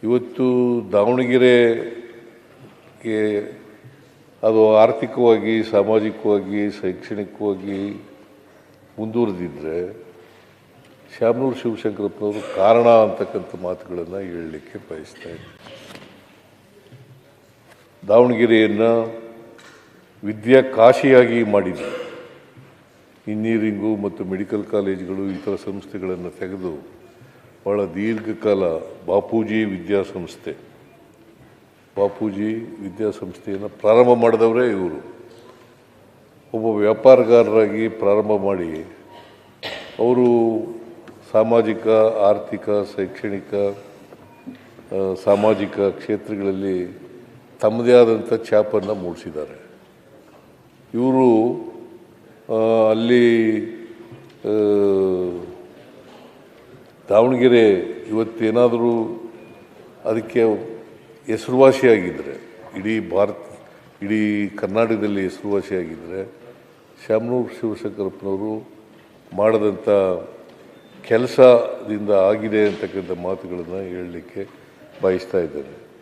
ಇವತ್ತು ದಾವಣಗೆರೆಗೆ ಅದು ಆರ್ಥಿಕವಾಗಿ, ಸಾಮಾಜಿಕವಾಗಿ, ಶೈಕ್ಷಣಿಕವಾಗಿ ಮುಂದುವರೆದಿದ್ದರೆ ಶಾಮನೂರು ಶಿವಶಂಕರಪ್ಪನವರು ಕಾರಣ ಅಂತಕ್ಕಂಥ ಮಾತುಗಳನ್ನು ಹೇಳಲಿಕ್ಕೆ ಬಯಸ್ತಾ ಇದ್ದೀನಿ. ದಾವಣಗೆರೆಯನ್ನು ವಿದ್ಯಾ ಕಾಶಿಯಾಗಿ ಮಾಡಿದ್ರು. ಇಂಜಿನಿಯರಿಂಗು ಮತ್ತು ಮೆಡಿಕಲ್ ಕಾಲೇಜುಗಳು, ಇತರ ಸಂಸ್ಥೆಗಳನ್ನು ತೆಗೆದು ಭಾಳ ದೀರ್ಘಕಾಲ ಬಾಪೂಜಿ ವಿದ್ಯಾಸಂಸ್ಥೆಯನ್ನು ಪ್ರಾರಂಭ ಮಾಡಿದವರೇ ಇವರು. ಒಬ್ಬ ವ್ಯಾಪಾರಗಾರರಾಗಿ ಪ್ರಾರಂಭ ಮಾಡಿ ಅವರು ಸಾಮಾಜಿಕ, ಆರ್ಥಿಕ, ಶೈಕ್ಷಣಿಕ, ಸಾಮಾಜಿಕ ಕ್ಷೇತ್ರಗಳಲ್ಲಿ ತಮ್ಮದೇ ಆದಂಥ ಛಾಪನ್ನು ಮೂಡಿಸಿದ್ದಾರೆ. ಇವರು ಅಲ್ಲಿ ದಾವಣಗೆರೆ ಇವತ್ತೇನಾದರೂ ಅದಕ್ಕೆ ಹೆಸರುವಾಸಿಯಾಗಿದ್ದರೆ, ಇಡೀ ಕರ್ನಾಟಕದಲ್ಲಿ ಹೆಸರುವಾಸಿಯಾಗಿದ್ದರೆ ಶಾಮನೂರು ಶಿವಶಂಕರಪ್ಪನವರು ಮಾಡಿದಂಥ ಕೆಲಸದಿಂದ ಆಗಿದೆ ಅಂತಕ್ಕಂಥ ಮಾತುಗಳನ್ನು ಹೇಳಲಿಕ್ಕೆ ಬಯಸ್ತಾ ಇದ್ದೇನೆ.